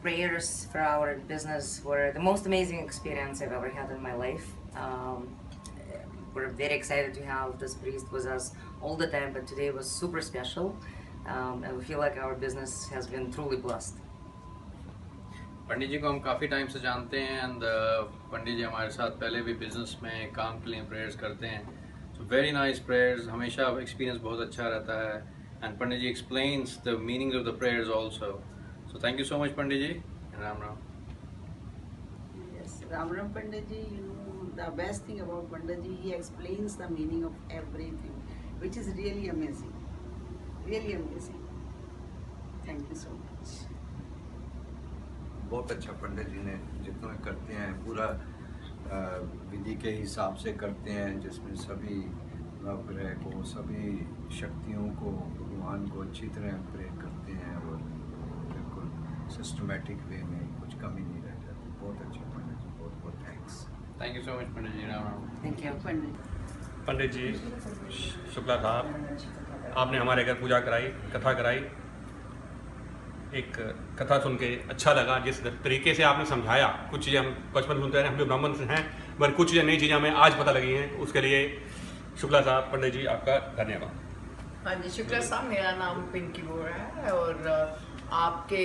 prayers for our business were the most amazing experience I've ever had in my life. We're very excited to have this priest with us all the time, but today was super special, and we feel like our business has been truly blessed. पंडित जी को हम काफ़ी time से जानते हैं and Pandit जी हमारे साथ पहले भी बिजनेस में काम के लिए प्रेयर्स करते हैं. सो वेरी नाइस प्रेयर्स, हमेशा एक्सपीरियंस बहुत अच्छा रहता है and Pandit ji explains the meaning of the prayers also. So thank you so much Pandit ji. Ram Ram. Yes, Ram Ram Pandit ji, the best thing about Pandit ji, he explains the meaning of everything, which is really amazing. Really amazing. Thank you so much. बहुत अच्छा पंडित जी ने जितना करते हैं पूरा विधि के हिसाब से करते हैं, जिसमें सभी नवग्रह को, सभी शक्तियों को, भगवान को अच्छी तरह प्रेयर करते हैं और बिल्कुल सिस्टमेटिक वे में कुछ कमी नहीं रह जाती. बहुत अच्छा पंडित जी, बहुत बहुत thanks. Thank you so much Pandit ji. Ram Ram. Thank you. Pandit ji Shukla साहब, आपने हमारे घर पूजा कराई, कथा कराई. एक कथा सुन के अच्छा लगा. जिस तरीके से आपने समझाया, कुछ चीज़ें हम बचपन सुनते रहे, हम भी ब्राह्मण से हैं, पर कुछ चीज़ें नई चीज़ें हमें आज पता लगी हैं. उसके लिए शुक्ला साहब, पंडित जी आपका धन्यवाद. हाँ जी, शुक्ला साहब, मेरा नाम पिंकी बोरा है और आपके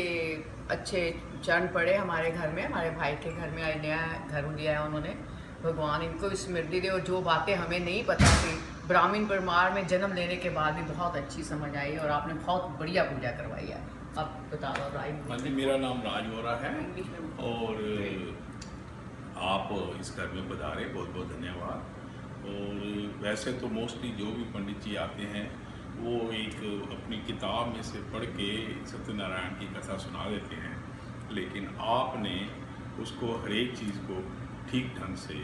अच्छे चरण पड़े हमारे घर में, हमारे भाई के घर में नया घर लिया है उन्होंने. भगवान इनको स्मृति दे और जो बातें हमें नहीं पता थी, ब्राह्मण परिवार में जन्म लेने के बाद भी बहुत अच्छी समझ आई और आपने बहुत बढ़िया पूजा करवाई है. आप बता दो राय. हाँ जी, मेरा नाम राज बोरा है और आप इस घर में पधारे, बहुत बहुत धन्यवाद. और वैसे तो मोस्टली जो भी पंडित जी आते हैं वो एक अपनी किताब में से पढ़ के सत्यनारायण की कथा सुना देते हैं, लेकिन आपने उसको हर एक चीज़ को ठीक ढंग से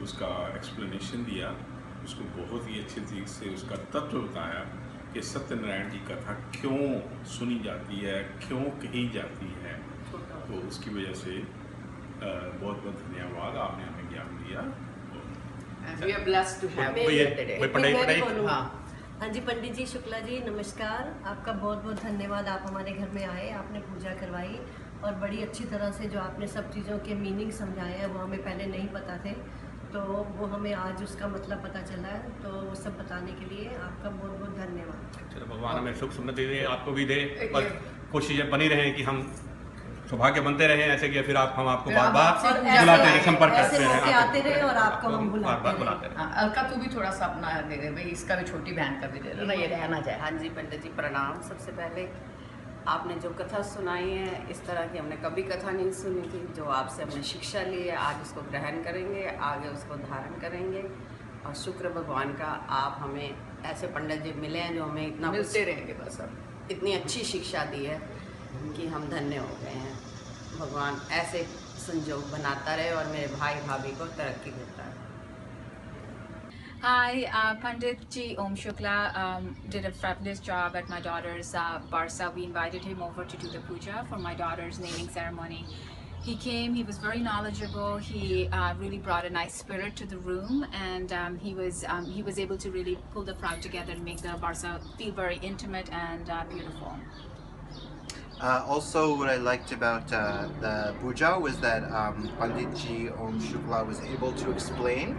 उसका एक्सप्लेनेशन दिया, उसको बहुत ही अच्छे तरीके से उसका तत्व बताया कि सत्यनारायण की कथा क्यों सुनी जाती है, क्यों कही जाती है. तो उसकी वजह से बहुत बहुत धन्यवाद, आपने हमें ज्ञान दिया. We are blessed to have you here today. हाँ जी, पंडित जी शुक्ला जी नमस्कार. आपका बहुत बहुत धन्यवाद. आप हमारे घर में आए, आपने पूजा करवाई और बड़ी अच्छी तरह से जो आपने सब चीज़ों के मीनिंग समझाए हैं वो हमें पहले नहीं पता थे, तो वो हमें आज उसका मतलब पता चला है. तो वो सब बताने के लिए आपका बहुत बहुत धन्यवाद. चलो, भगवान हमें सुख समृद्धि दे, आपको भी दे और कुछ चीज़ें बनी रहें कि हम सौभाग्य बनते रहें ऐसे कि फिर हम आपको बार बार बुलाते रहे, संपर्क करते रहे, आते रहे और आपको हम बुलाते रहे. अलका तू भी थोड़ा सा अपना दे दे भाई, इसका भी छोटी बहन का भी दे दे ना, ये रहना जाए. हाँ जी पंडित जी प्रणाम. सबसे पहले आपने जो कथा सुनाई है, इस तरह की हमने कभी कथा नहीं सुनी थी. जो आपसे हमने शिक्षा ली है, आज उसको ग्रहण करेंगे, आगे उसको धारण करेंगे. और शुक्र भगवान का आप हमें ऐसे पंडित जी मिले हैं जो हमें इतना मिलते रहेंगे बस. अब इतनी अच्छी शिक्षा दी है कि हम धन्य हो गए हैं. भगवान ऐसे संजोग बनाता रहे और मेरे भाई भाभी को तरक्की देता रहे. Hi, Pandit Ji Om Shukla did a fabulous job at my daughter's Barsa. We invited him over to do the puja for my daughter's naming ceremony. He came, he was very knowledgeable, he really brought a nice spirit to the room, and he was able to really pull the crowd together and make the Barsa feel very intimate and beautiful. Also, what I liked about the puja was that Pandit Ji Om Shukla was able to explain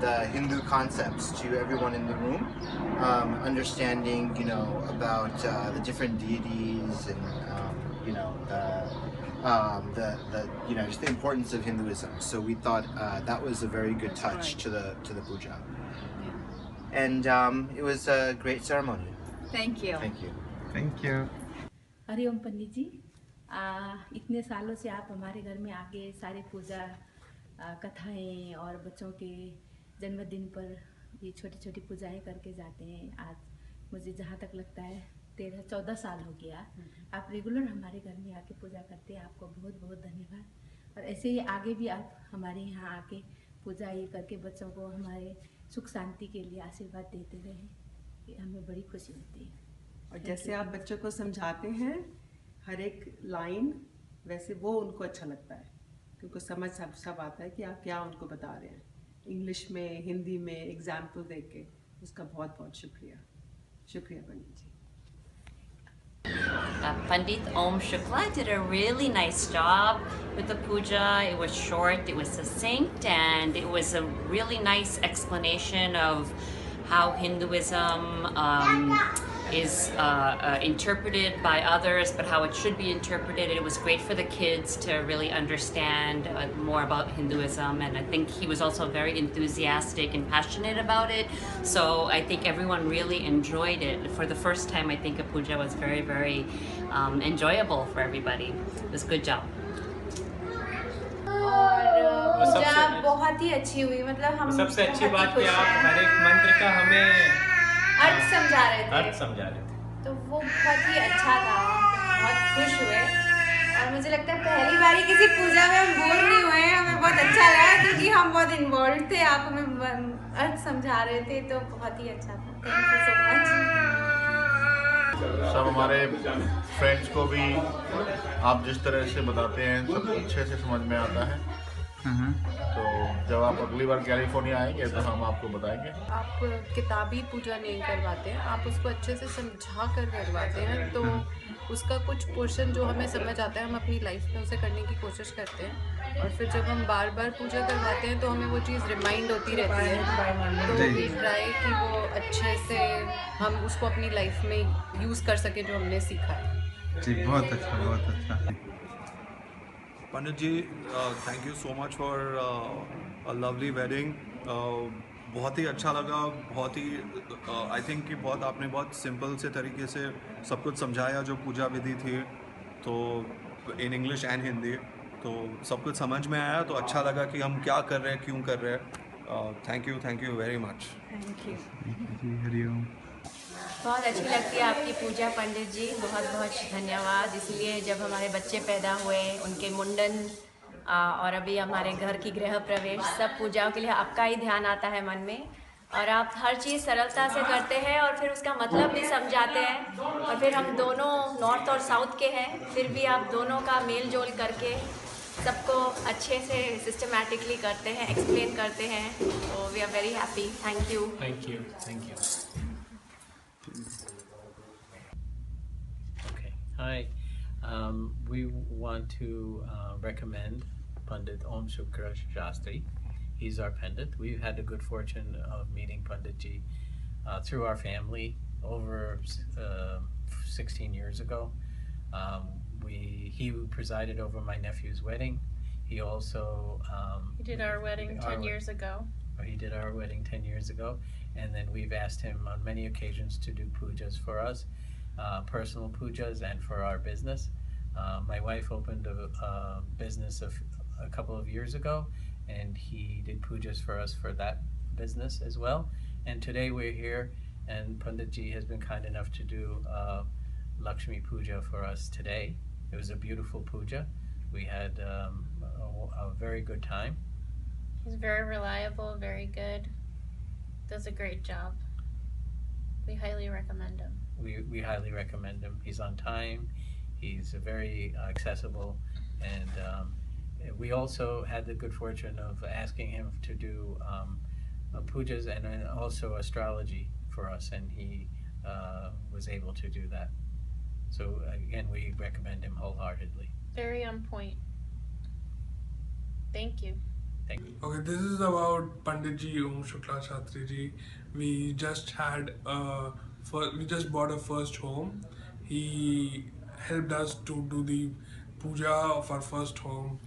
the Hindu concepts to everyone in the room, understanding, about the different deities and, just the importance of Hinduism. So we thought that was a very good touch to the puja, and it was a great ceremony. Thank you. Thank you. Thank you. Hariom Pandit ji, इतने सालों से आप हमारे घर में आके सारी पूजा कथाएं और बच्चों के जन्मदिन पर ये छोटी छोटी पूजाएं करके जाते हैं. आज मुझे जहाँ तक लगता है 13-14 साल हो गया आप रेगुलर हमारे घर में आके पूजा करते हैं. आपको बहुत बहुत धन्यवाद. और ऐसे ही आगे भी आप हमारे यहाँ आके पूजा ये करके बच्चों को हमारे सुख शांति के लिए आशीर्वाद देते रहें. ये हमें बड़ी खुशी होती है. और जैसे आप बच्चों को समझाते हैं हर एक लाइन, वैसे वो उनको अच्छा लगता है क्योंकि समझ सब आता है कि आप क्या उनको बता रहे हैं. इंग्लिश में, हिंदी में एग्जाम्पल दे के उसका बहुत बहुत शुक्रिया. शुक्रिया पंडित जी. Pandit Om Shukla did a really nice job with the puja. It was short, it was succinct, and it was a really nice explanation of how Hinduism is interpreted by others, but how it should be interpreted. It was great for the kids to really understand more about Hinduism, and I think he was also very enthusiastic and passionate about it. So I think everyone really enjoyed it. For the first time, I think a puja was very, very enjoyable for everybody. It was a good job. और पूजा बहुत ही अच्छी हुई, मतलब हम सबसे अच्छी बात कि आप हर एक मंत्र का हमें अर्थ समझा रहे थे, तो वो बहुत ही अच्छा था, बहुत खुश हुए। और मुझे लगता है पहली बारी किसी पूजा में हम बोर नहीं हुए, हमें बहुत अच्छा लगा क्योंकि हम बहुत इन्वॉल्व थे, आप हमें अर्थ समझा रहे थे, तो बहुत ही अच्छा था। Thank you so much. सब हमारे फ्रेंड्स को भी आप जिस तरह से बताते हैं सब अच्छे से समझ में आता है। तो जब आप अगली बार कैलिफोर्निया आएंगे तो हम आपको बताएंगे। आप किताबी पूजा नहीं करवाते हैं, आप उसको अच्छे से समझा कर करवाते हैं, तो उसका कुछ पोर्शन जो हमें समझ आता है हम अपनी लाइफ में उसे करने की कोशिश करते हैं, और फिर जब हम बार बार पूजा करवाते हैं तो हमें वो चीज़ रिमाइंड होती रहती है, तो वी ट्राई कि वो अच्छे से हम उसको अपनी लाइफ में यूज़ कर सकें जो हमने सीखा है। जी बहुत अच्छा, बहुत अच्छा। Pandit ji, thank you so much for a lovely wedding. बहुत ही अच्छा लगा, बहुत ही आई थिंक कि बहुत आपने बहुत सिंपल से तरीके से सब कुछ समझाया जो पूजा विधि थी, तो इन इंग्लिश एंड हिंदी, तो सब कुछ समझ में आया, तो अच्छा लगा कि हम क्या कर रहे हैं, क्यों कर रहे हैं। Thank you very much. Thank you जी, हरिओम। बहुत अच्छी लगती है आपकी पूजा पंडित जी, बहुत बहुत धन्यवाद। इसलिए जब हमारे बच्चे पैदा हुए, उनके मुंडन और अभी हमारे घर की गृह प्रवेश, सब पूजाओं के लिए आपका ही ध्यान आता है मन में, और आप हर चीज़ सरलता से करते हैं और फिर उसका मतलब भी समझाते हैं। और फिर हम दोनों नॉर्थ और साउथ के हैं, फिर भी आप दोनों का मेल जोल करके सबको अच्छे से सिस्टमैटिकली करते हैं, एक्सप्लेन करते हैं, तो we are very happy. Thank you. Thank you, thank you. Okay, hi. We want to recommend Pandit Om Shukla Shastri. He's our Pandit. We've had the good fortune of meeting Pandit Ji through our family over 16 years ago. He presided over my nephew's wedding. He also He did our wedding 10 years ago. He did our wedding 10 years ago, and then we've asked him on many occasions to do pujas for us, personal pujas, and for our business. My wife opened a business a couple of years ago, and he did pujas for us for that business as well. And today we're here, and Pandit Ji has been kind enough to do Lakshmi Puja for us today. It was a beautiful puja. We had a very good time. He's very reliable, very good, does a great job. We highly recommend him. We highly recommend him. He's on time, he's very accessible, and we also had the good fortune of asking him to do pujas and also astrology for us, and he was able to do that. So again, we recommend him wholeheartedly. Very on point. Thank you. Thank you. Okay, this is about Pandit Ji Om Shukla Shastri Ji. We just bought a first home. He helped us to do the puja of our first home.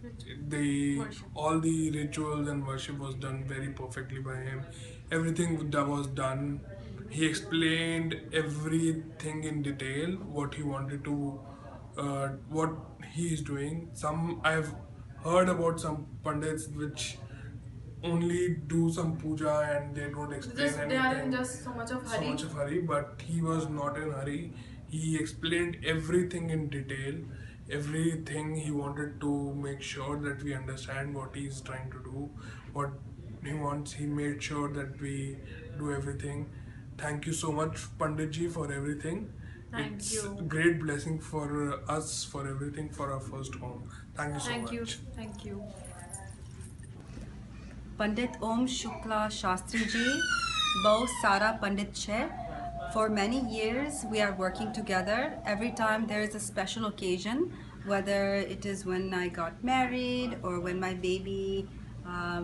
All the rituals and worship was done very perfectly by him. Everything that was done, he explained everything in detail, what he wanted to, what he is doing. I've heard about some pandits which only do some puja and they don't explain anything. They are in just so much of hurry. But he was not in hurry. He explained everything in detail, everything. He wanted to make sure that we understand what he is trying to do, what he wants. He made sure that we do everything. Thank you so much, Pandit Ji, for everything. Thank you. Great blessing for us, for everything, for our first home. Thank you so much. Thank you. पंडित ओम शुक्ला शास्त्री जी बहुत सारा पंडित है, For many years, we are working together. Every time there is a special occasion, whether it is when I got married or when my baby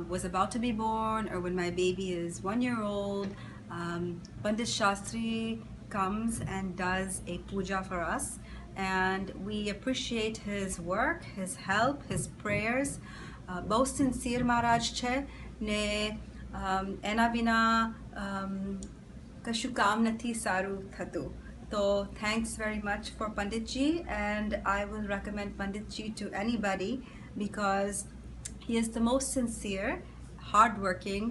was about to be born or when my baby is 1 year old, Pandit Shastri comes and does a puja for us. And we appreciate his work, his help, his prayers. बहुत sincere Maharaj છે ને એના વિના કશું કામ નથી સારું થતું. So thanks very much for Panditji, and I will recommend Panditji to anybody because he is the most sincere, hardworking,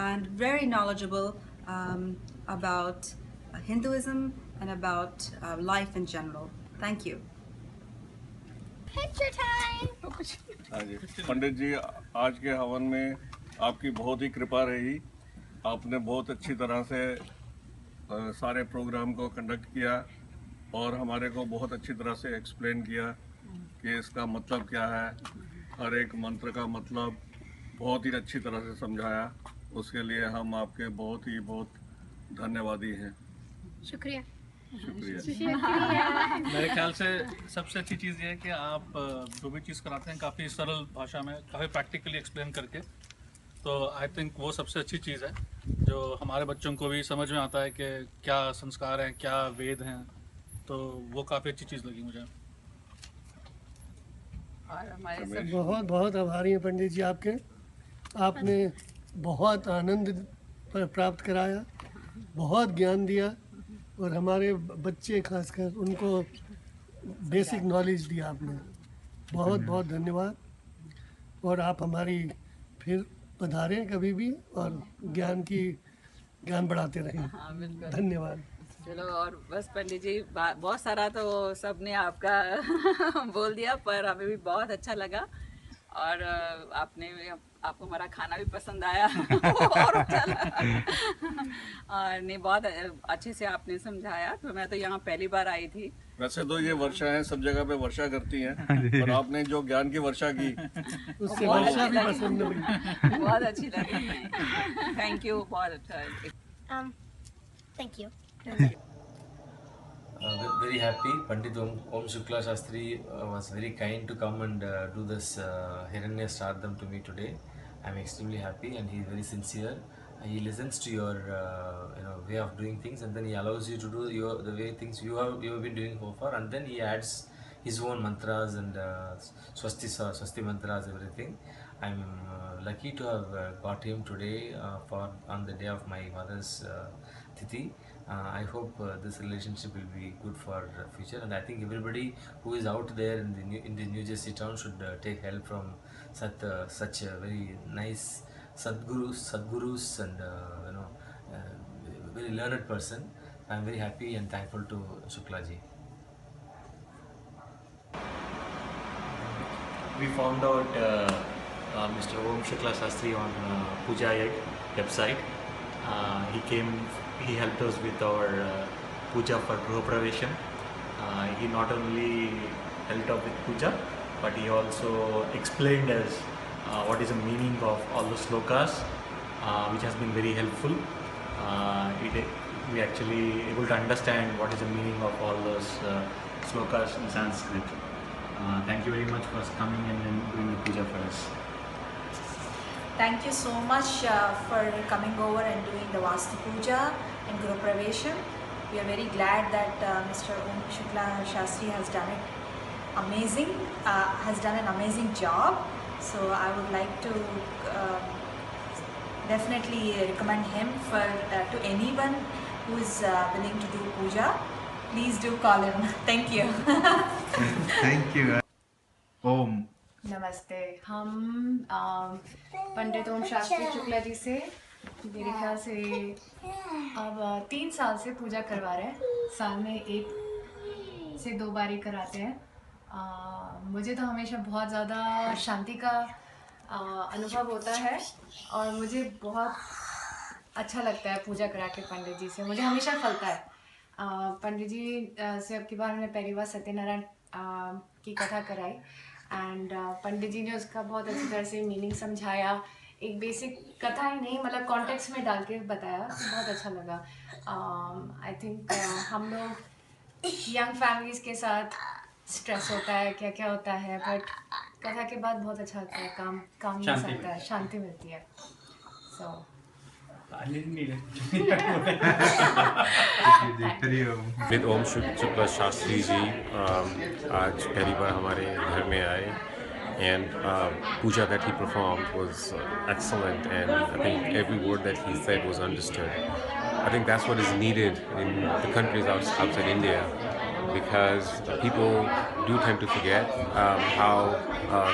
and very knowledgeable about Hinduism and about life in general. Thank you. Picture time. हाँ जी, पंडित जी आज के हवन में आपकी बहुत ही कृपा रही. आपने बहुत अच्छी तरह से सारे प्रोग्राम को कंडक्ट किया और हमारे को बहुत अच्छी तरह से एक्सप्लेन किया कि इसका मतलब क्या है, हर एक मंत्र का मतलब बहुत ही अच्छी तरह से समझाया. उसके लिए हम आपके बहुत धन्यवादी हैं. शुक्रिया. मेरे ख्याल से सबसे अच्छी चीज़ ये है कि आप जो भी चीज़ कराते हैं काफ़ी सरल भाषा में, काफ़ी प्रैक्टिकली एक्सप्लेन करके. तो आई थिंक वो सबसे अच्छी चीज़ है जो हमारे बच्चों को भी समझ में आता है कि क्या संस्कार हैं, क्या वेद हैं. तो वो काफ़ी अच्छी चीज़ लगी मुझे. और हमारे सब बहुत आभारी हैं पंडित जी आपके. आपने बहुत आनंद प्राप्त कराया, बहुत ज्ञान दिया और हमारे बच्चे खासकर उनको बेसिक नॉलेज दिया आपने. बहुत धन्यवाद. और आप हमारी फिर पधारें कभी भी और ज्ञान बढ़ाते रहें. हाँ, बिल्कुल. धन्यवाद. चलो, और बस पंडित जी बहुत सारा तो सबने आपका बोल दिया, पर हमें भी बहुत अच्छा लगा और आपको हमारा खाना भी पसंद आया और अच्छा लगा. और नहीं, बहुत अच्छे से आपने समझाया. तो मैं तो यहाँ पहली बार आई थी. वैसे तो ये वर्षा है, सब जगह पे वर्षा करती हैं, पर आपने जो ज्ञान की वर्षा की उससे वर्षा भी पसंद लगी. बहुत अच्छी लगी. Thank you. बहुत अच्छा. Thank you. Very happy. Pandit Om Shukla Shastri was very kind to come and do this Hiranya Shraddham to me today. I'm extremely happy, and he's very sincere. He listens to your way of doing things, and then he allows you to do the way things you have been doing so far, and then he adds his own mantras and swasti mantras, everything. I'm lucky to have got him today on the day of my mother's Tithi. I hope this relationship will be good for future, and I think everybody who is out there in the New Jersey town should take help from such a very nice Sadgurus and very learned person. I'm very happy and thankful to Shukla ji. We found out Mr. Om Shukla Shastri on Puja website. He helped us with our puja for Gruha Pravesham. He not only helped out with puja, but he also explained us what is the meaning of all the slokas, which has been very helpful. We actually able to understand what is the meaning of all those slokas in Sanskrit. Thank you very much for coming and doing the puja for us. Thank you so much for coming over and doing the Vastu Puja and Guru Pravesham. We are very glad that Mr. Om Shukla Shastri has done an amazing job. So I would like to definitely recommend him to anyone who is willing to do puja. Please do call him. Thank you. Thank you. Om. नमस्ते. हम पंडित ओम शास्त्री शुक्ला जी से मेरे ख्याल से अब 3 साल से पूजा करवा रहे हैं. साल में 1 से 2 बार ही कराते हैं. मुझे तो हमेशा बहुत ज़्यादा शांति का अनुभव होता है और मुझे बहुत अच्छा लगता है पूजा करा के पंडित जी से. मुझे हमेशा फलता है. पंडित जी से अब की बार हमने पहली बार सत्यनारायण की कथा कराई एंड पंडित जी ने उसका बहुत अच्छी तरह से मीनिंग समझाया एक बेसिक कथा ही नहीं मतलब कॉन्टेक्स्ट में डाल के बताया, बहुत अच्छा लगा। आई थिंक हम लोग यंग फैमिलीज़ के साथ स्ट्रेस होता है, क्या क्या होता है, बट कथा के बाद बहुत अच्छा होता है, काम शांति आता है, शांति मिलती है। सो पंडित ओम शुक्ला शास्त्री जी आज पहली बार हमारे घर में आए and puja that he performed was excellent, and I think every word that he said was understood. I think that's what is needed in the countries outside India, because people do tend to forget how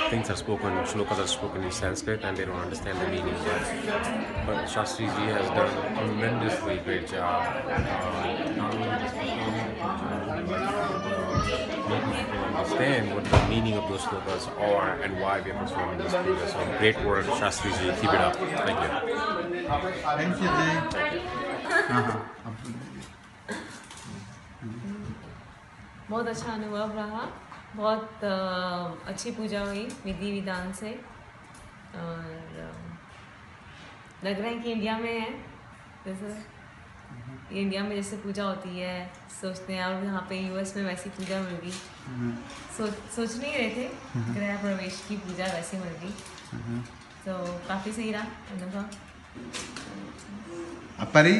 things are spoken, shlokas are spoken in Sanskrit, and they don't understand the meaning. But Shastri ji has done a tremendously great job, not only just making people understand what the meaning of those shlokas are and why we are performing this puja. So great work, Shastri ji. Keep it up. Thank you. Thank you, Jay. बहुत अच्छा अनुभव रहा, बहुत अच्छी पूजा हुई विधि विधान से, और लग रहा है कि इंडिया में है, जैसे इंडिया में जैसे पूजा होती है सोचते हैं, और यहाँ पे यूएस में वैसी पूजा होगी, सोच नहीं रहे थे गृह प्रवेश की पूजा वैसी होगी, तो काफ़ी सही रहा अनुभव। परी,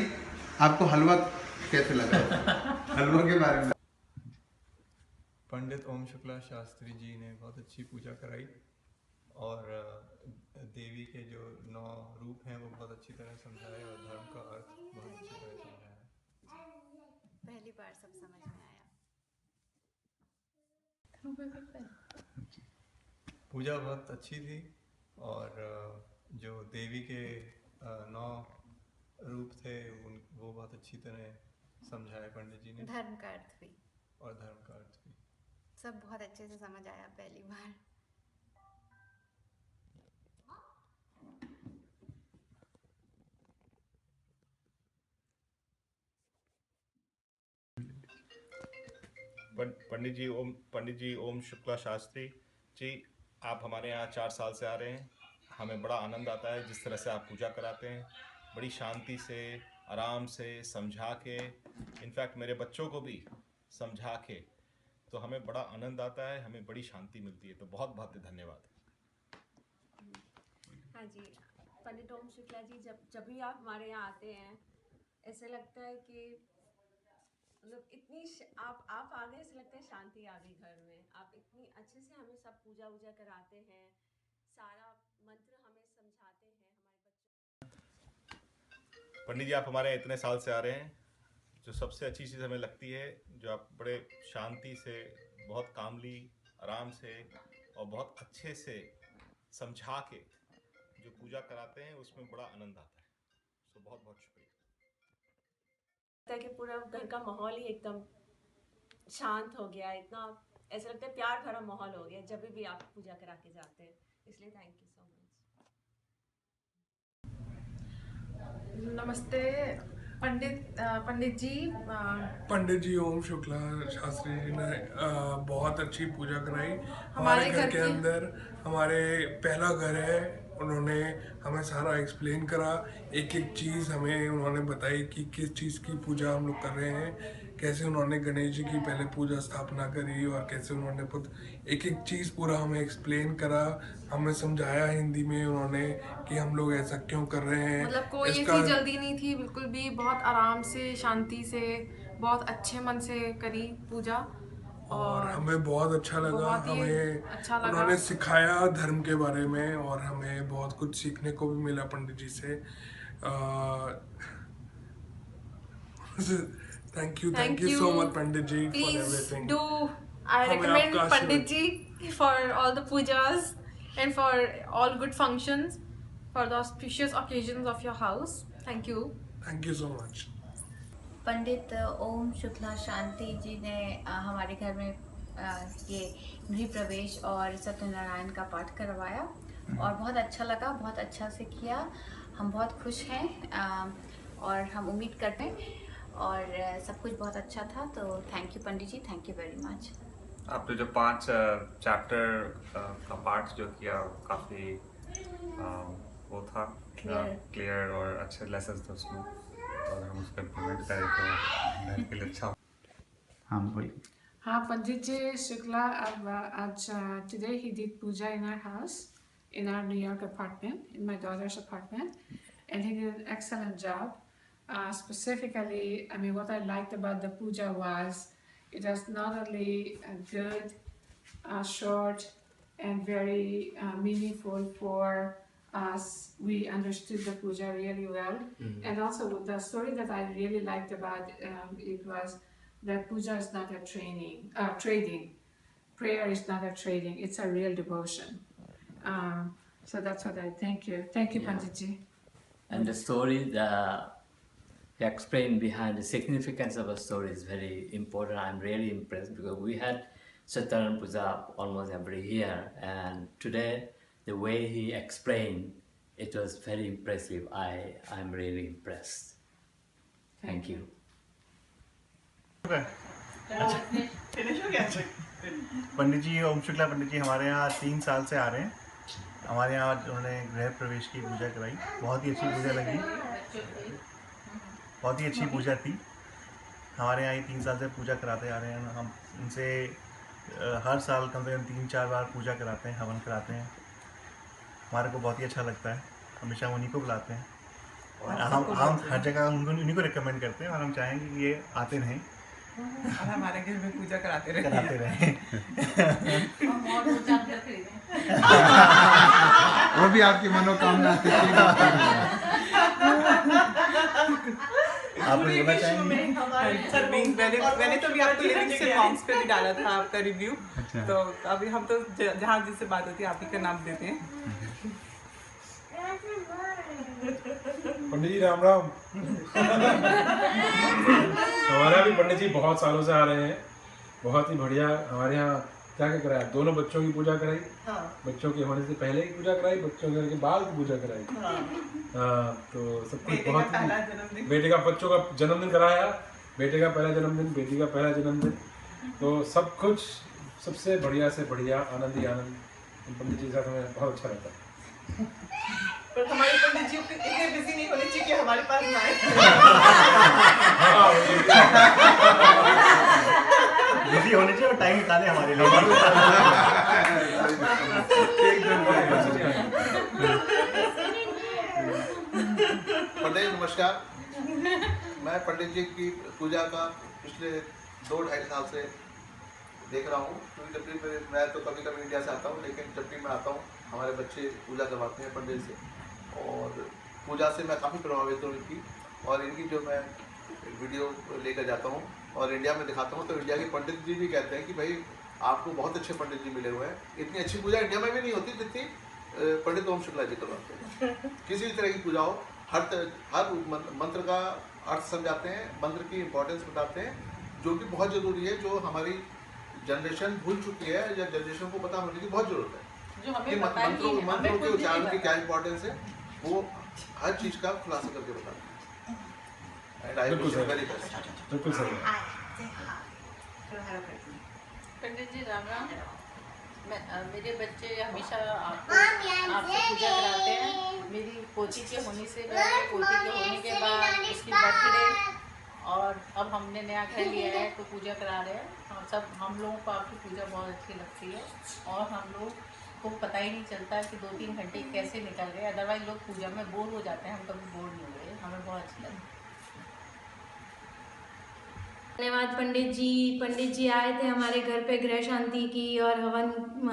आपको हलवा कैसे लगा? हलवा के बारे में। पंडित ओम शुक्ला शास्त्री जी ने बहुत अच्छी पूजा कराई, और देवी के जो 9 रूप हैं वो बहुत अच्छी तरह समझाए, और धर्म का अर्थ बहुत अच्छी तरह समझाया। पहली बार सब समझ में आया। पूजा बहुत अच्छी थी, और जो देवी के 9 रूप थे वो बहुत अच्छी तरह समझाए पंडित जी ने। धर्म का अर्थ भी, और धर्म का अर्थ भी सब बहुत अच्छे से समझ आया पहली बार। पंडित जी ओम शुक्ला शास्त्री जी, आप हमारे यहाँ 4 साल से आ रहे हैं। हमें बड़ा आनंद आता है जिस तरह से आप पूजा कराते हैं, बड़ी शांति से, आराम से समझा के, इनफैक्ट मेरे बच्चों को भी समझा के, तो हमें बड़ा आनंद आता है, हमें बड़ी शांति मिलती है। तो बहुत बहुत धन्यवाद। हाँ जी, पंडित ओम शुक्ला जी, जब भी आप हमारे यहाँ आते हैं ऐसे लगता है कि मतलब इतनी आप आ गए, ऐसे लगता है शांति आ गई घर में। आप इतनी अच्छे से हमें सब पूजा वूजा कराते हैं, सारा मंत्र हमें समझाते हैं हमारे बच्चों। पंडित जी, आप हमारे यहाँ इतने साल से आ रहे हैं, जो सबसे अच्छी चीज़ हमें लगती है, जो आप बड़े शांति से, बहुत कामली, आराम से और बहुत अच्छे से समझा के जो पूजा कराते हैं, उसमें बड़ा आनंद आता है। सो बहुत बहुत शुक्रिया। कि पूरा घर का माहौल ही एकदम शांत हो गया, इतना ऐसा लगता है प्यार भरा माहौल हो गया जब भी आप पूजा करा के जाते हैं, इसलिए थैंक यू सो मच। नमस्ते पंडित जी ओम शुक्ला शास्त्री जी ने बहुत अच्छी पूजा कराई हमारे घर के अंदर। हमारे पहला घर है, उन्होंने हमें सारा एक्सप्लेन करा, एक एक चीज़ हमें उन्होंने बताई कि किस चीज़ की पूजा हम लोग कर रहे हैं, कैसे उन्होंने गणेश जी की पहले पूजा स्थापना करी, और कैसे उन्होंने एक एक चीज़ पूरा हमें एक्सप्लेन करा, हमें समझाया हिंदी में उन्होंने कि हम लोग ऐसा क्यों कर रहे हैं। मतलब कोई ऐसी जल्दी नहीं थी, बिल्कुल भी बहुत आराम से, शांति से, बहुत अच्छे मन से करी पूजा, और हमें बहुत अच्छा लगा। हमें अच्छा लगा। उन्होंने सिखाया धर्म के बारे में, और हमें बहुत कुछ सीखने को भी मिला पंडित जी से। Thank you so much Pandit ji for everything. I recommend Pandit Ji for all the pujas and for all good functions, for the auspicious occasions of your house. Thank you. Thank you so much. पंडित ओम शुक्ला शांति जी ने हमारे घर में ये गृह प्रवेश और सत्यनारायण का पाठ करवाया, और बहुत अच्छा लगा, बहुत अच्छा से किया। हम बहुत खुश हैं, और हम उम्मीद करते हैं, और सब कुछ बहुत अच्छा था। तो thank you Pandit ji, thank you very much. आपने जो 5 चैप्टर का पाठ जो किया, काफ़ी वो था क्लियर और अच्छे लेसन थे उसमें और हम उसको इम्प्लीमेंट करें तो लाइफ के लिए अच्छा। हाँ बोलिए। हाँ, Pandit Ji Shukla, today he did puja in our house, in our New York apartment, in my daughter's apartment, and he did an excellent job. Specifically, I mean, what I liked about the puja was it was not only good, short, and very meaningful for us. We understood the puja really well, and also the story that I really liked about it was that puja is not a trading. Prayer is not a trading. It's a real devotion. So that's what I thank you. Thank you, Pandit Ji. And the story, the explained behind the significance of a story is very important. I'm really impressed because we had Satyanan Puja almost every year, and today the way he explained it was very impressive. I'm really impressed. Thank you. Pandit जी ओम शुक्ला पंडित जी हमारे यहाँ 3 साल से आ रहे हैं। हमारे यहाँ उन्होंने गृह प्रवेश की पूजा कराई, बहुत ही अच्छी पूजा लगी, बहुत ही अच्छी पूजा थी। हमारे यहाँ 3 साल से पूजा कराते आ रहे हैं। हम उनसे हर साल कम से कम 3-4 बार पूजा कराते हैं, हवन कराते हैं। हमारे को बहुत ही अच्छा लगता है, हमेशा उन्हीं को बुलाते हैं और हम हर जगह उन्हीं को रिकमेंड करते हैं और हम चाहेंगे कि ये आते रहें और हमारे घर में पूजा कराते रहें। वो भी आपकी मनोकामना आप बोलना चाहेंगे? मैंने तो अभी आपको लिरिक्स से सॉन्ग्स पे भी डाला था आपका रिव्यू। तो अभी हम तो जहाँ जिससे बात होती है आप ही का नाम देते हैं। पंडित जी राम राम। हमारा भी पंडित जी बहुत सालों से आ रहे हैं, बहुत ही बढ़िया। हमारे यहाँ क्या क्या कराया, दोनों बच्चों की पूजा कराई, बच्चों के होने से पहले की पूजा कराई, बच्चों के होने के बाद की पूजा कराई। तो सब कुछ बहुत ही, बेटे का बच्चों का जन्मदिन कराया, बेटे का पहला जन्मदिन, बेटी का पहला जन्मदिन, तो सब कुछ सबसे बढ़िया से बढ़िया, आनंद ही आनंद। पंडित जी के साथ हमें बहुत अच्छा लगता है। पर हमारे पंडित जी इतने बिजी नहीं होने चाहिए कि हमारे पास ना आए। बिजी होने चाहिए और टाइम निकाले हमारे लिए। पंडित नमस्कार, मैं पंडित जी की पूजा का पिछले 2-2.5 साल से देख रहा हूँ। क्योंकि जब भी मैं तो कभी कभी इंडिया से आता हूँ, लेकिन जब भी मैं आता हूँ हमारे बच्चे पूजा करवाते हैं पंडित से, और पूजा से मैं काफ़ी प्रभावित हूँ इनकी। और इनकी जो मैं वीडियो लेकर जाता हूँ और इंडिया में दिखाता हूँ, तो इंडिया के पंडित जी भी कहते हैं कि भाई आपको बहुत अच्छे पंडित जी मिले हुए हैं। इतनी अच्छी पूजा इंडिया में भी नहीं होती जितनी पंडित ओम शुक्ला जी करवाते हैं। किसी भी तरह की पूजा हो, हर मंत्र का अर्थ समझाते हैं, मंत्र की इम्पोर्टेंस बताते हैं, जो कि बहुत ज़रूरी है, जो हमारी जनरेशन भूल चुकी है या जनरेशन को पता होने की बहुत ज़रूरत है कि मंत्रों के उच्चारण की क्या इम्पोर्टेंस है, वो हर चीज़ का खुलासा करके बताते हैं। बिल्कुल सही। पंडित जी राम राम। मेरे बच्चे हमेशा आपसे पूजा कराते हैं। मेरी पोती के होने से पहले, पोती के होने के बाद, उसकी बर्थडे, और अब हमने नया घर लिया है तो पूजा करा रहे हैं। हम लोगों को आपकी पूजा बहुत अच्छी लगती है और हम लोग को पता ही नहीं चलता कि 2-3 घंटे कैसे निकल गए। अदरवाइज लोग पूजा में बोर हो जाते हैं, हम कभी बोर नहीं हुए, हमें बहुत अच्छा लगा। धन्यवाद पंडित जी आए थे हमारे घर पे गृह शांति की और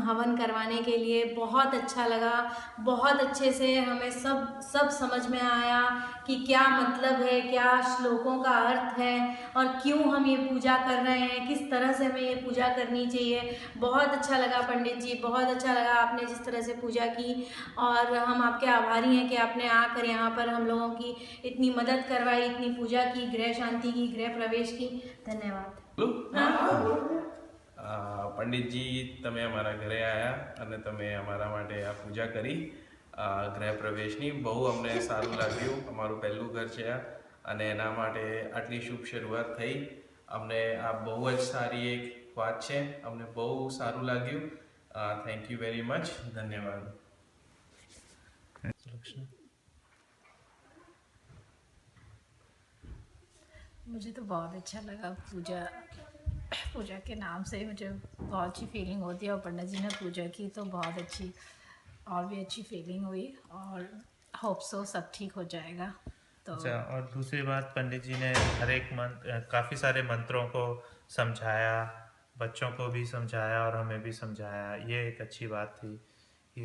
हवन करवाने के लिए। बहुत अच्छा लगा, बहुत अच्छे से हमें सब समझ में आया कि क्या मतलब है, क्या श्लोकों का अर्थ है और क्यों हम ये पूजा कर रहे हैं, किस तरह से हमें ये पूजा करनी चाहिए। बहुत अच्छा लगा पंडित जी, बहुत अच्छा लगा आपने जिस तरह से पूजा की, और हम आपके आभारी हैं कि आपने आकर यहाँ पर हम लोगों की इतनी मदद करवाई, इतनी पूजा की, गृह शांति की, गृह प्रवेश की। धन्यवाद। पंडित जी તમે અમારા ઘરે આવ્યા અને તમે અમારા માટે આ પૂજા કરી ગૃહ પ્રવેશની, બહુ અમને સારું લાગ્યું। અમારું પહેલું ઘર છે આ, અને એના માટે આટલી શુભ શરૂઆત થઈ। અમને આ બહુ જ સારી એક વાત છે, અમને બહુ સારું લાગ્યું। થેન્ક યુ વેરી મચ, ધન્યવાદ। मुझे तो बहुत अच्छा लगा। पूजा के नाम से मुझे बहुत अच्छी फीलिंग होती है और पंडित जी ने पूजा की तो बहुत अच्छी और भी अच्छी फीलिंग हुई और होप सो सब ठीक हो जाएगा। तो अच्छा, और दूसरी बात, पंडित जी ने हर एक काफ़ी सारे मंत्रों को समझाया, बच्चों को भी समझाया और हमें भी समझाया। ये एक अच्छी बात थी कि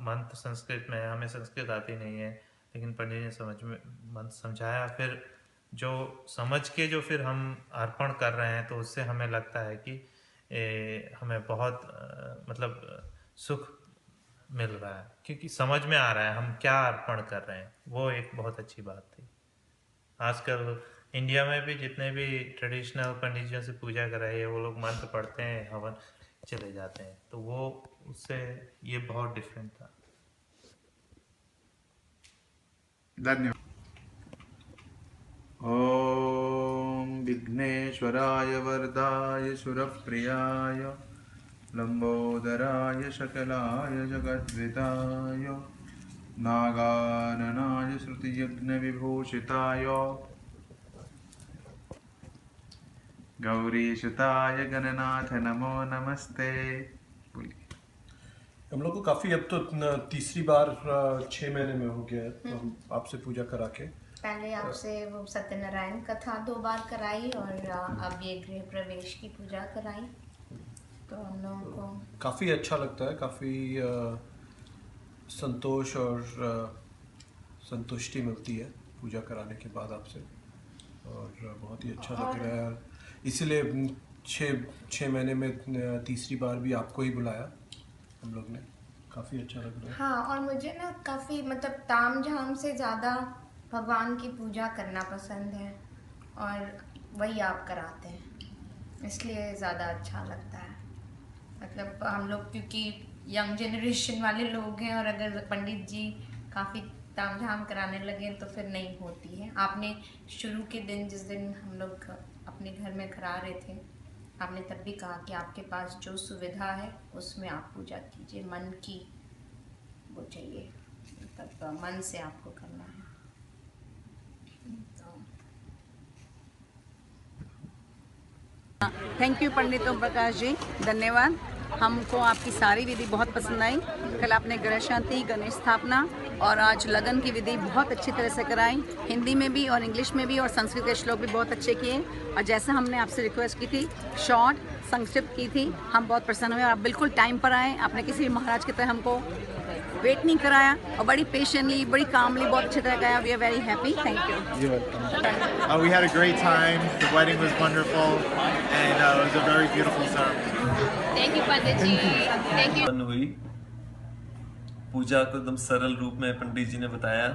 मंत्र संस्कृत में, हमें संस्कृत आती नहीं है, लेकिन पंडित जी ने मंत्र समझाया। फिर जो समझ के जो फिर हम अर्पण कर रहे हैं तो उससे हमें लगता है कि हमें बहुत मतलब सुख मिल रहा है, क्योंकि समझ में आ रहा है हम क्या अर्पण कर रहे हैं। वो एक बहुत अच्छी बात थी। आजकल इंडिया में भी जितने भी ट्रेडिशनल पंडित जियों से पूजा कराई है, वो लोग मंत्र पढ़ते हैं, हवन चले जाते हैं, तो वो उससे ये बहुत डिफरेंट था। धन्यवाद। ओम विघ्नेश्वराय वरदाय सुरप्रियाय लंबोदराय शकलाय जगद्विताय नागाननाय श्रुतियज्ञ विभूषिताय गौरीसुताय गणनाथ नमो नमस्ते। हम लोग को काफ़ी, अब तो तीसरी बार 6 महीने में हो गया है तो हम आपसे पूजा करा के। पहले आपसे वो सत्यनारायण कथा 2 बार कराई और अब ये गृह प्रवेश की पूजा कराई, तो हम लोगों को काफ़ी अच्छा लगता है, काफ़ी संतोष और संतुष्टि मिलती है पूजा कराने के बाद आपसे, और बहुत ही अच्छा लग रहा है। इसीलिए 6 महीने में तीसरी बार भी आपको ही बुलाया हम लोग ने। काफ़ी अच्छा लग रहा है। हाँ, और मुझे ना काफ़ी मतलब ताम झाम से ज़्यादा भगवान की पूजा करना पसंद है और वही आप कराते हैं, इसलिए ज़्यादा अच्छा लगता है। मतलब हम लोग क्योंकि यंग जनरेशन वाले लोग हैं और अगर पंडित जी काफ़ी ताम झाम कराने लगे तो फिर नहीं होती है। आपने शुरू के दिन, जिस दिन हम लोग अपने घर में करा रहे थे, आपने तब भी कहा कि आपके पास जो सुविधा है उसमें आप पूजा कीजिए, मन की वो चाहिए, मतलब मन से आपको करना है। थैंक यू पंडित ओम प्रकाश जी, धन्यवाद। हमको आपकी सारी विधि बहुत पसंद आई। कल आपने ग्रह शांति, गणेश स्थापना और आज लगन की विधि बहुत अच्छी तरह से कराई, हिंदी में भी और इंग्लिश में भी, और संस्कृत के श्लोक भी बहुत अच्छे किए। और जैसा हमने आपसे रिक्वेस्ट की थी, शॉर्ट संक्षिप्त की थी, हम बहुत प्रसन्न हुए। आप बिल्कुल टाइम पर आए, आपने किसी भी महाराज की तरह हमको वेट नहीं कराया और बड़ी पेशेंटली, बड़ी कामली, बहुत अच्छी तरह गया। We are very happy, thank you. We had a great time. The wedding was wonderful, and it was a very beautiful ceremony. Thank you Pandit ji, thank you। हुई पूजा को एकदम सरल रूप में पंडित जी ने बताया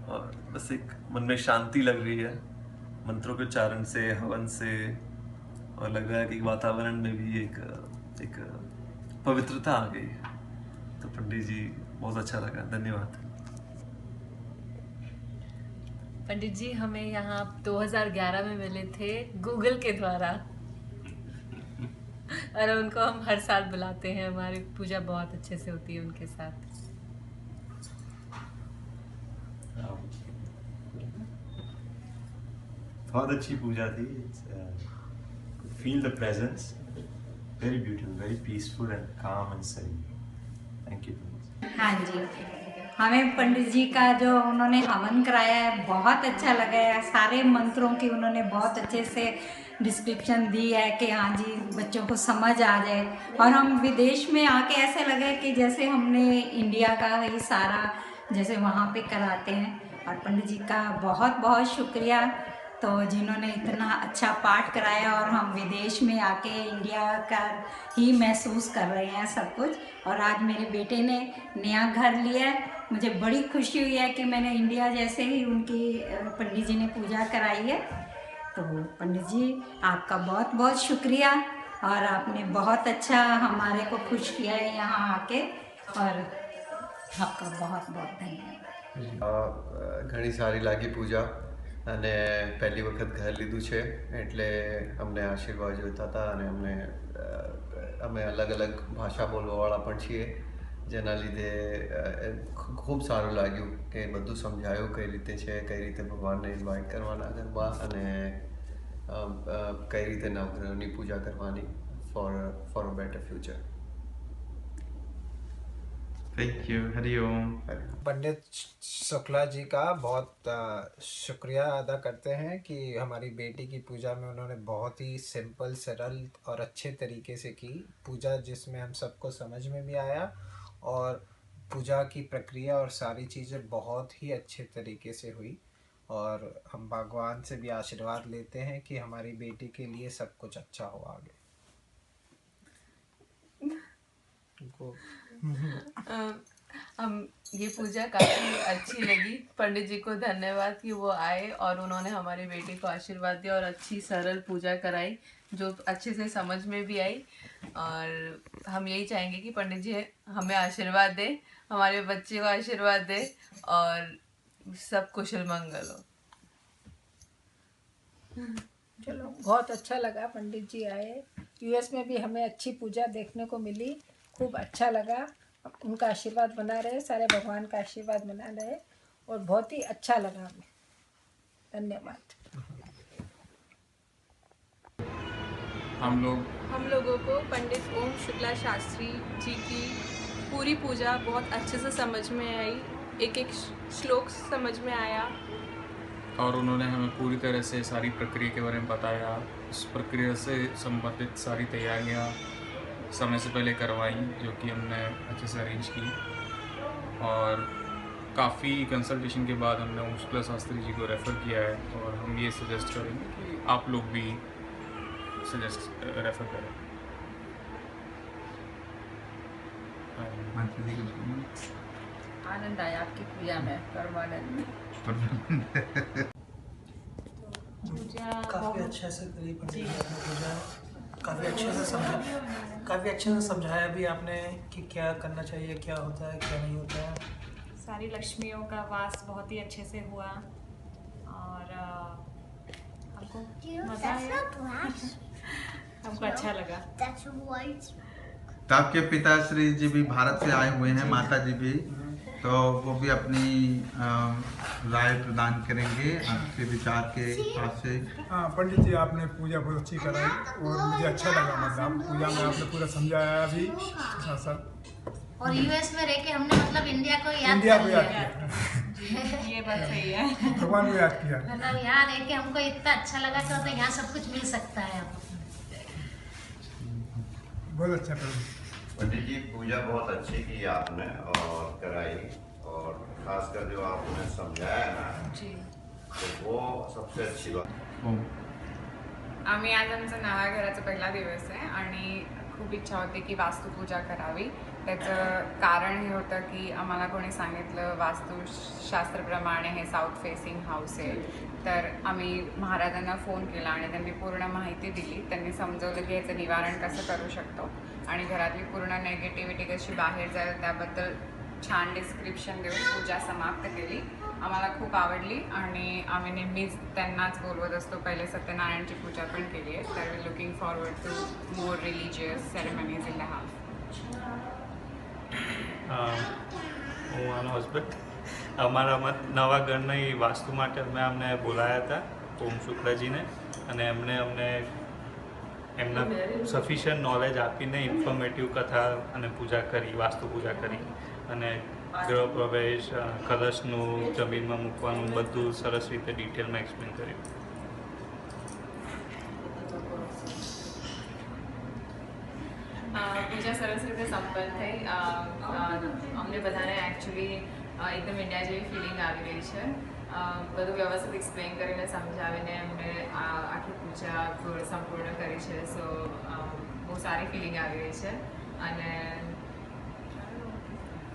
और बस एक मन में शांति लग रही है मंत्रों के उच्चारण से, हवन से, और लग रहा है कि वातावरण में भी एक पवित्रता आ गई है। तो पंडित जी बहुत अच्छा लगा, धन्यवाद। पंडित जी हमें यहाँ 2011 में मिले थे गूगल के द्वारा, और उनको हम हर साल बुलाते हैं। हमारी पूजा बहुत अच्छे से होती है उनके साथ। बहुत अच्छी पूजा थी। Feel the presence, very beautiful, very peaceful and calm and serene. Thank you. हाँ जी, हमें पंडित जी का जो उन्होंने हवन कराया है बहुत अच्छा लगा है। सारे मंत्रों की उन्होंने बहुत अच्छे से डिस्क्रिप्शन दी है कि हाँ जी बच्चों को समझ आ जाए, और हम विदेश में आके ऐसे लगे कि जैसे हमने इंडिया का ही सारा जैसे वहाँ पे कराते हैं। और पंडित जी का बहुत बहुत शुक्रिया, तो जिन्होंने इतना अच्छा पाठ कराया, और हम विदेश में आके इंडिया का ही महसूस कर रहे हैं सब कुछ। और आज मेरे बेटे ने नया घर लिया है, मुझे बड़ी खुशी हुई है कि मैंने इंडिया जैसे ही उनकी पंडित जी ने पूजा कराई है। तो पंडित जी आपका बहुत बहुत शुक्रिया, और आपने बहुत अच्छा हमारे को खुश किया है यहाँ आके, और आपका बहुत बहुत धन्यवाद। घणी सारी लागी पूजा અને પહેલી વખત ઘર લીધું છે એટલે અમને આશીર્વાદ જોઈતા હતા, અને અમે અલગ અલગ ભાષા બોલવાવાળા પણ છીએ, જેના લીધે ખૂબ સારું લાગ્યું કે બધું સમજાયું કઈ રીતે છે, કઈ રીતે ભગવાનને ઇન્વાઇટ કરવાના ગરબા અને કઈ રીતે નવગ્રહોની પૂજા કરવાની for a better future. Thank you. Hariom. Pandit Shukla ji का बहुत शुक्रिया अदा करते हैं कि हमारी बेटी की पूजा में उन्होंने बहुत ही सिंपल, सरल और अच्छे तरीके से की पूजा, जिसमें हम सबको समझ में भी आया और पूजा की प्रक्रिया और सारी चीज़ें बहुत ही अच्छे तरीके से हुई. और हम भगवान से भी आशीर्वाद लेते हैं कि हमारी बेटी के लिए सब कुछ अच्छा हो आगे. हम ये पूजा काफ़ी अच्छी लगी. पंडित जी को धन्यवाद कि वो आए और उन्होंने हमारी बेटी को आशीर्वाद दिया और अच्छी सरल पूजा कराई जो अच्छे से समझ में भी आई. और हम यही चाहेंगे कि पंडित जी हमें आशीर्वाद दे, हमारे बच्चे को आशीर्वाद दे और सब कुशल मंगल हो. चलो, बहुत अच्छा लगा पंडित जी आए. यूएस में भी हमें अच्छी पूजा देखने को मिली, खूब अच्छा लगा. उनका आशीर्वाद बना रहे, सारे भगवान का आशीर्वाद बना रहे और बहुत ही अच्छा लगा हमें. धन्यवाद. हम लोगों को पंडित ओम शुक्ला शास्त्री जी की पूरी पूजा बहुत अच्छे से समझ में आई. एक एक श्लोक समझ में आया और उन्होंने हमें पूरी तरह से सारी प्रक्रिया के बारे में बताया. उस प्रक्रिया से संबंधित सारी तैयारियां समय से पहले करवाई जो कि हमने अच्छे से अरेंज की. और काफ़ी कंसल्टेशन के बाद हमने ओम शुक्ला शास्त्री जी को रेफ़र किया है और हम ये सजेस्ट करेंगे कि आप लोग भी रेफ़र करें. आनंद आया आपकी पूजा में, परमानंद. काफ़ी अच्छे से करी पंडित जी ने पूजा. काफ़ी अच्छे से समझाया भी आपने कि क्या करना चाहिए, क्या होता है, क्या नहीं होता है. सारी लक्ष्मियों का वास बहुत ही अच्छे से हुआ और हमको मज़ा आया, हमको अच्छा लगा. तो आपके पिताश्री जी भी भारत से आए हुए हैं, माता जी भी, तो वो भी अपनी राय प्रदान करेंगे आपके विचार के हिसाब से. हाँ पंडित जी, आपने पूजा बहुत अच्छी कराई और मुझे अच्छा लगा. मतलब पूजा में आपने पूरा समझाया भी साथ साथ. और यूएस में रह के हमने मतलब इंडिया को याद किया. ये बात सही है. भगवान को याद किया. मतलब यहाँ रह के हमको इतना अच्छा लगा कि मतलब यहाँ सब कुछ मिल सकता है. बहुत अच्छा पंडित जी, पूजा बहुत अच्छी की आपने और कराई, और खासकर जो आपने समझाया ना जी, तो वो सबसे अच्छी बात. आम्ही आज आमचा नव्या घराचा पहिला दिवस आहे आणि खूप इच्छा होती की वास्तुपूजा करावी. त्याचं कारण हे होतं की आम्हाला कोणी सांगितलं वास्तुशास्त्रप्रमाणे हे साऊथ फेसिंग हाऊस आहे. तर आम्ही महाराजांना फोन केला आणि त्यांनी पूर्ण माहिती दिली. त्यांनी समजवलं की याचं निवारण कसं करू शकतो आणि घरातली पूर्ण नेगेटिव्हिटी कशी बाहेर जाईल त्याबद्दल छान डिस्क्रिप्शन देऊन पूजा समाप्त केली. आम्हाला खूप आवडली आणि आम्ही नेहमीच त्यांनाच बोलवत असतो. पहिले सत्यनारायणची पूजा पण केली आहे. तर we looking forward to more religious ceremonies in the house. હું આનો હસબન્ડ અમારા નવા ઘરની વાસ્તુ માટે મેં અમને બોલાયા હતા ઓમ શુક્લાજીને અને એમણે અમને એમના સફિશિયન્ટ નોલેજ આપીને ઇન્ફોર્મેટિવ કથા અને પૂજા કરી, વાસ્તુ પૂજા કરી અને ગૃહ પ્રવેશ, કલશનું જમીનમાં મૂકવાનું બધું સરસ રીતે ડિટેલમાં એક્સપ્લેન કર્યું. પૂજા સરસ રીતે સંપન્ન થઈ. અમને બધાને એકચ્યુઅલી એકદમ ઇન્ડિયા જેવી ફિલિંગ આવી રહી છે. બધું વ્યવસ્થિત એક્સપ્લેન કરીને સમજાવીને એમને આખી પૂજા સંપૂર્ણ કરી છે. સો બહુ સારી ફિલિંગ આવી રહી છે અને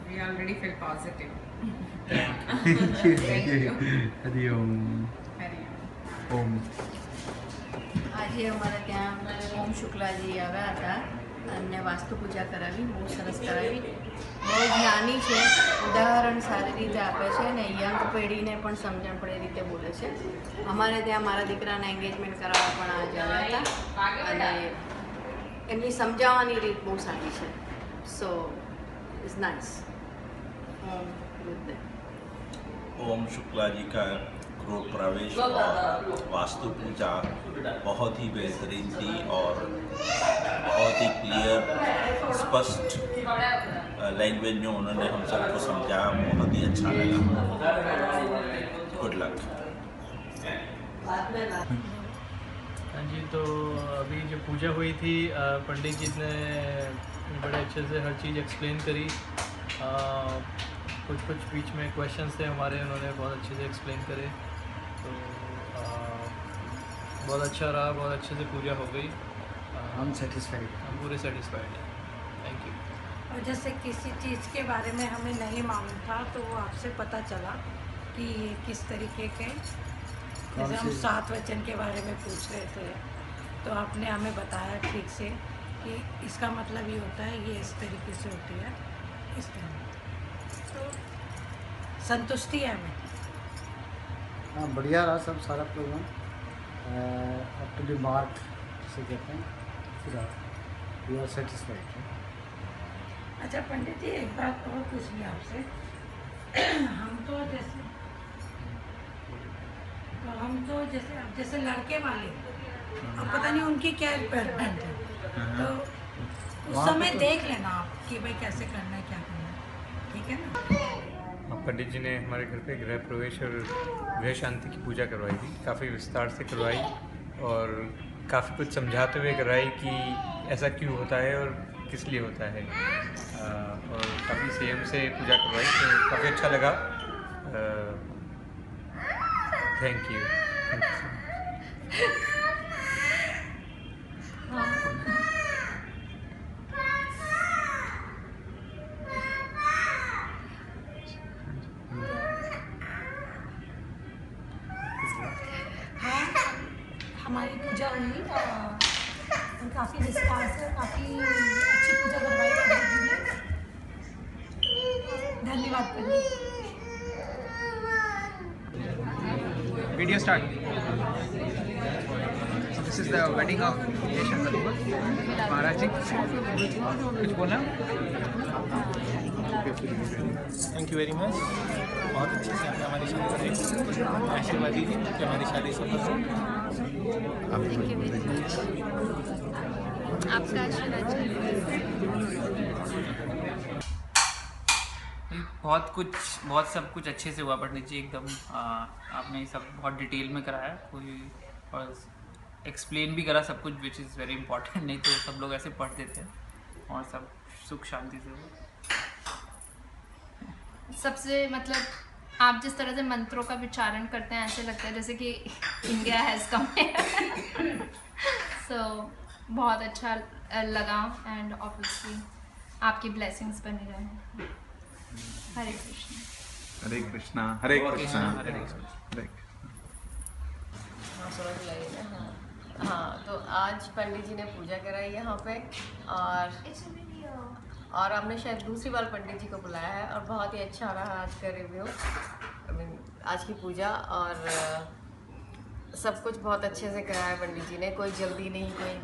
we already feel positive. Hariom. Om. આજે અમારે ત્યાં ઓમ શુક્લાજી આવ્યા હતા અને વાસ્તુ પૂજા કરાવી, બહુ સરસ કરાવી. બહુ જ્ઞાની છે, ઉદાહરણ સારી રીતે આપે છે અને યંગ પેઢીને પણ સમજણ પડે રીતે બોલે છે. અમારે ત્યાં મારા દીકરાના એન્ગેજમેન્ટ કરાવવા પણ આજે આવ્યા હતા અને એમની સમજાવવાની રીત બહુ સારી છે. સો is nice. ओम शुक्ला जी का गृह प्रवेश और वास्तु पूजा बहुत ही बेहतरीन थी और बहुत ही क्लियर स्पष्ट लैंग्वेज में उन्होंने हम सबको समझाया, बहुत ही अच्छा लगा। Good luck. हाँ जी, तो अभी जो पूजा हुई थी पंडित जी ने बड़े अच्छे से हर चीज़ एक्सप्लेन करी। कुछ बीच में क्वेश्चंस थे हमारे, उन्होंने बहुत अच्छे से एक्सप्लेन करे, तो बहुत अच्छा रहा, बहुत अच्छे से पूजा हो गई। हम सेटिस्फाइड, हम पूरे सेटिस्फाइड हैं। Thank you. और जैसे किसी चीज़ के बारे में हमें नहीं मालूम था तो वो आपसे पता चला कि ये किस तरीके के, जैसे हम 7 वचन के बारे में पूछ रहे थे तो आपने हमें बताया ठीक से कि इसका मतलब ये होता है, ये इस तरीके से होती है, इस तरह। तो संतुष्टि है हमें। हाँ, बढ़िया रहा सब सारा program, up to the mark से कहते हैं, पूरा वी आर सेटिस्फाइड। अच्छा पंडित जी, एक बात और पूछनी आपसे। हम तो जैसे लड़के वाले, अब पता नहीं उनकी क्या रिक्वायरमेंट है, तो उस समय देख लेना आप कि भाई कैसे करना है, क्या करना है, ठीक है ना। पंडित जी ने हमारे घर पे गृह प्रवेश और गृह शांति की पूजा करवाई थी, काफ़ी विस्तार से करवाई और काफ़ी कुछ समझाते हुए करवाई कि ऐसा क्यों होता है और किस लिए होता है, और काफ़ी संयम से पूजा करवाई, तो काफ़ी अच्छा लगा। Thank you. हमारी पूजा हुई और काफ़ी विस्तार से काफ़ी अच्छी पूजा करवाई पंडित जी ने। धन्यवाद पंडित। Video start. So this is the wedding of Yeshan Kalima. Maharaj ji, कुछ बोलना? Thank you very much. बहुत अच्छे से आपने हमारी शादी को आशीर्वाद दीजिए कि हमारी शादी सफल हो। आपका आशीर्वाद बहुत सब कुछ अच्छे से हुआ पंडित जी, एकदम आपने सब बहुत डिटेल में कराया, कोई और एक्सप्लेन भी करा सब कुछ, विच इज़ वेरी इंपॉर्टेंट, नहीं तो सब लोग ऐसे पढ़ देते हैं, और सब सुख शांति से हुआ। सबसे मतलब आप जिस तरह से मंत्रों का विचारण करते हैं, ऐसे लगता है जैसे कि इंडिया हैज़ कम सो बहुत अच्छा लगा, एंड ऑब्वियसली आपकी ब्लेसिंग्स बनी रहे। हरे कृष्णा। हरे कृष्णा। हरे कृष्णा। हरे कृष्णा। हाँ, तो आज पंडित जी ने पूजा कराई यहाँ पे, और हमने शायद दूसरी बार पंडित जी को बुलाया है, और बहुत ही अच्छा रहा आज का रिव्यू, आज की पूजा, और सब कुछ बहुत अच्छे से कराया पंडित जी ने, कोई जल्दी नहीं, कोई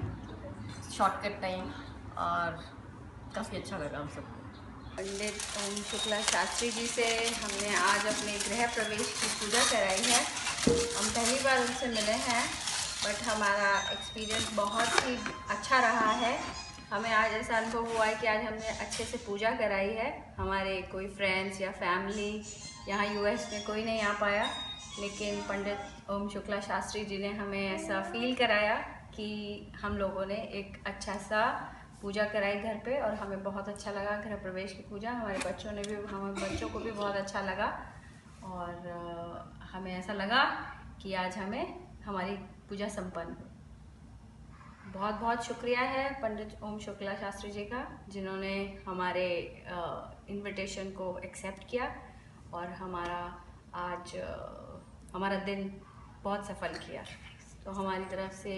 शॉर्टकट नहीं, और काफ़ी अच्छा लगा हम सबको। पंडित ओम शुक्ला शास्त्री जी से हमने आज अपने गृह प्रवेश की पूजा कराई है। हम पहली बार उनसे मिले हैं, बट हमारा एक्सपीरियंस बहुत ही अच्छा रहा है। हमें आज ऐसा अनुभव हुआ है कि आज हमने अच्छे से पूजा कराई है। हमारे कोई फ्रेंड्स या फैमिली यहाँ यूएस में कोई नहीं आ पाया, लेकिन पंडित ओम शुक्ला शास्त्री जी ने हमें ऐसा फील कराया कि हम लोगों ने एक अच्छा सा पूजा कराई घर पे, और हमें बहुत अच्छा लगा गृह प्रवेश की पूजा। हमारे बच्चों को भी बहुत अच्छा लगा, और हमें ऐसा लगा कि आज हमारी पूजा संपन्न हुई। बहुत बहुत शुक्रिया है पंडित ओम शुक्ला शास्त्री जी का, जिन्होंने हमारे इनविटेशन को एक्सेप्ट किया और हमारा दिन बहुत सफल किया। तो हमारी तरफ से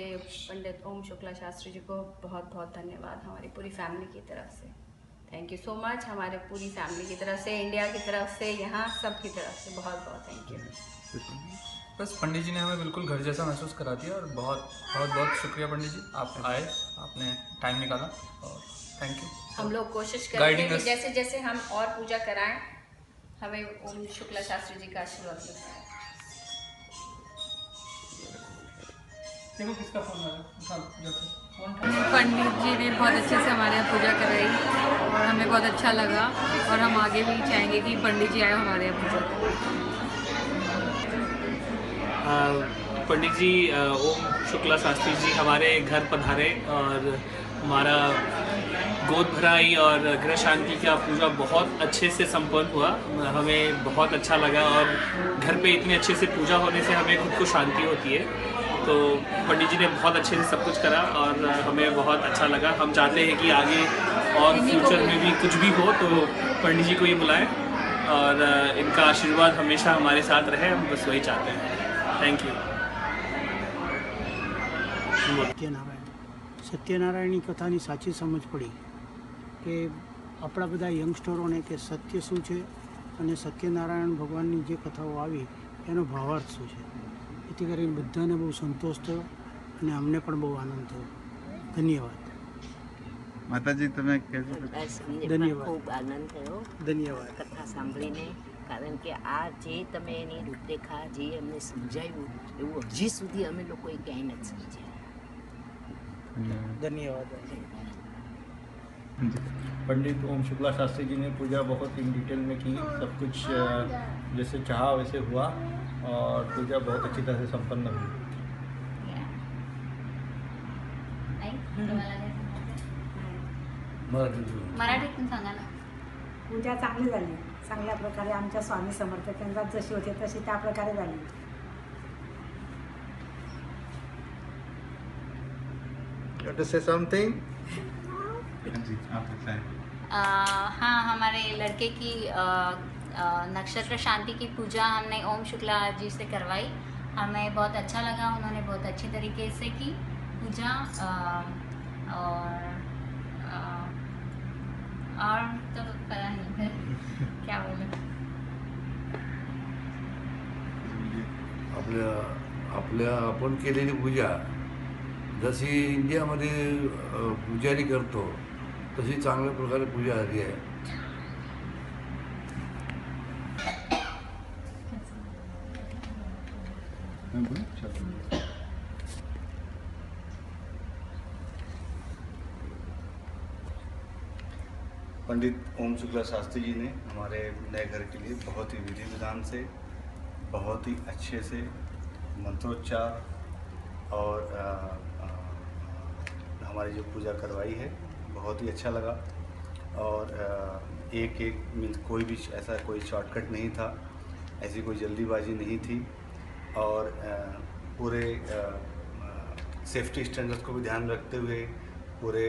पंडित ओम शुक्ला शास्त्री जी को बहुत बहुत धन्यवाद, हमारी पूरी फैमिली की तरफ से। थैंक यू सो मच, हमारे पूरी फैमिली की तरफ से, इंडिया की तरफ से, यहाँ सब की तरफ से बहुत बहुत थैंक यू। बस पंडित जी ने हमें बिल्कुल घर जैसा महसूस करा दिया, और बहुत बहुत शुक्रिया पंडित जी, आप आए, आपने टाइम निकाला, और थैंक यू। हम लोग कोशिश करते हैं कि जैसे जैसे हम और पूजा कराएं हमें ओम शुक्ला शास्त्री जी का आशीर्वाद मिलता है। देखो किसका फोन आ रहा है। पंडित जी ने बहुत अच्छे से हमारे यहाँ पूजा कराई और हमें बहुत अच्छा लगा और हम आगे भी चाहेंगे कि पंडित जी आए हमारे यहाँ पूजा करें। पंडित जी ओम शुक्ला शास्त्री जी हमारे घर पधारे और हमारा गोद भराई और गृह शांति का पूजा बहुत अच्छे से संपन्न हुआ। हमें बहुत अच्छा लगा और घर पे इतने अच्छे से पूजा होने से हमें खुद को शांति होती है। तो पंडित जी ने बहुत अच्छे से सब कुछ करा और हमें बहुत अच्छा लगा। हम चाहते हैं कि आगे और फ्यूचर में भी कुछ भी हो तो पंडित जी को ही बुलाएं और इनका आशीर्वाद हमेशा हमारे साथ रहे, हम बस वही चाहते हैं। Thank you. સત્યનારાયણની કથાની સાચી સમજ પડી કે આપણા બધા યંગસ્ટરોને કે સત્ય શું છે અને સત્યનારાયણ ભગવાનની જે કથાઓ આવી એનો ભાવાર્થ શું છે, એથી કરીને બધાને બહુ સંતોષ થયો અને અમને પણ બહુ આનંદ થયો. ધન્યવાદ. માતાજી તમે ધન્યવાદ. ખૂબ આનંદ થયો ધન્યવાદ કથા સાંભળીને, કારણ કે આ જે તમે એની રૂપરેખા જે અમને સમજાવ્યું એવું હજી સુધી અમે લોકોએ ક્યાંય નથી સમજ્યા. धन्यवाद. पंडित ओम शुक्ला शास्त्री जी ने पूजा बहुत ही डिटेल में की, सब कुछ जैसे चाहा वैसे हुआ और पूजा बहुत अच्छी तरह से संपन्न हुई. मराठीतून सांगा ना. पूजा चांगली झाली, चांगल्या प्रकारे आमच्या स्वामी समर्थ केंद्रात जशी होते तशी त्या प्रकारे झाली. You want to say something? हाँ, हमारे लड़के की नक्षत्र शांति की पूजा हमने ओम शुक्ला जी से करवाई. हमें बहुत अच्छा लगा, उन्होंने बहुत अच्छी तरीके से की पूजा. और तो पता नहीं क्या बोले. आपल्या आपण केलेली पूजा जशी इंडियामध्ये पुजारी करतो तशी चांगल्या प्रकारे पूजा झाली आहे. पंडित ओम शुक्ला शास्त्री जी ने हमारे नए घर के लिए बहुत ही विधि विधान से, बहुत ही अच्छे से मंत्रोच्चार और हमारी जो पूजा करवाई है बहुत ही अच्छा लगा. और एक एक मीन्स कोई भी ऐसा कोई शॉर्टकट नहीं था, ऐसी कोई जल्दीबाजी नहीं थी और पूरे सेफ्टी स्टैंडर्ड्स को भी ध्यान रखते हुए पूरे,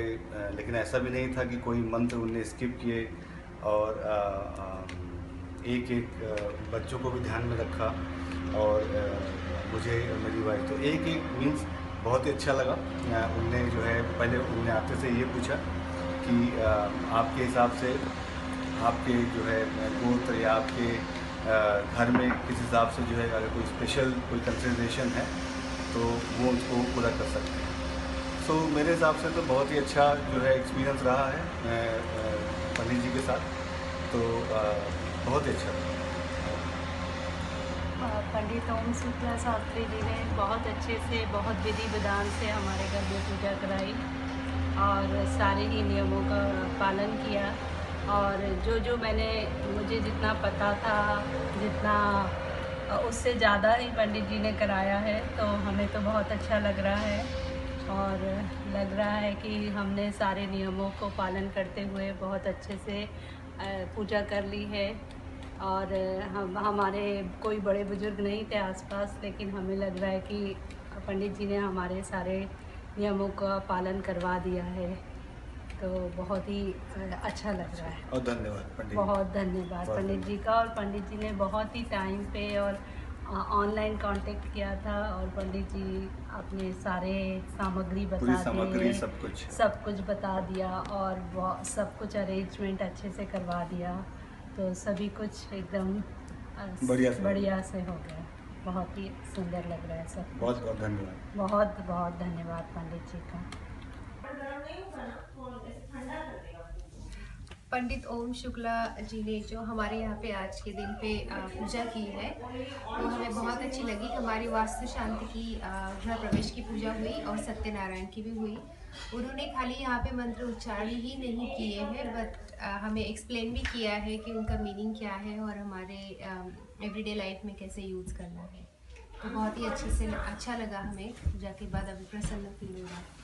लेकिन ऐसा भी नहीं था कि कोई मंत्र उनने स्किप किए. और एक एक बच्चों को भी ध्यान में रखा और मुझे मेरी वाइफ तो एक एक मीन्स बहुत ही अच्छा लगा. उनने जो है पहले उनने आपसे से ये पूछा कि आपके हिसाब से आपके जो है गोत्र या आपके घर में किस हिसाब से जो है अगर कोई स्पेशल कोई कंसिडरेशन है तो वो उसको पूरा कर सकते हैं. सो मेरे हिसाब से तो बहुत ही अच्छा जो है एक्सपीरियंस रहा है पंडित जी के साथ, तो बहुत ही अच्छा. पंडित ओम शुक्ला शास्त्री जी ने बहुत अच्छे से, बहुत विधि विधान से हमारे घर में पूजा कराई और सारे ही नियमों का पालन किया. और जो मुझे जितना पता था, जितना उससे ज़्यादा ही पंडित जी ने कराया है, तो हमें तो बहुत अच्छा लग रहा है. और लग रहा है कि हमने सारे नियमों को पालन करते हुए बहुत अच्छे से पूजा कर ली है. और हमारे कोई बड़े बुजुर्ग नहीं थे आसपास, लेकिन हमें लग रहा है कि पंडित जी ने हमारे सारे नियमों का पालन करवा दिया है. तो बहुत ही अच्छा लग रहा है. और धन्यवाद पंडित, बहुत धन्यवाद पंडित जी का. और पंडित जी ने बहुत ही टाइम पे और ऑनलाइन कांटेक्ट किया था और पंडित जी अपने सारे सामग्री बता दिए, सब कुछ बता दिया और सब कुछ अरेंजमेंट अच्छे से करवा दिया. तो सभी कुछ एकदम बढ़िया से हो गया. बहुत ही सुंदर लग रहा है सब. बहुत बहुत धन्यवाद. बहुत बहुत धन्यवाद पंडित जी का. पंडित ओम शुक्ला जी ने जो हमारे यहाँ पे आज के दिन पे पूजा की है वो हमें बहुत अच्छी लगी। हमारी वास्तु शांति की गृह प्रवेश की पूजा हुई और सत्यनारायण की भी हुई। उन्होंने खाली यहाँ पे मंत्र उच्चारण ही नहीं किए हैं बट हमें एक्सप्लेन भी किया है कि उनका मीनिंग क्या है और हमारे एवरीडे लाइफ में कैसे यूज़ करना है। तो बहुत ही अच्छा लगा हमें पूजा के बाद, अभी प्रसन्न फील हो रहा है।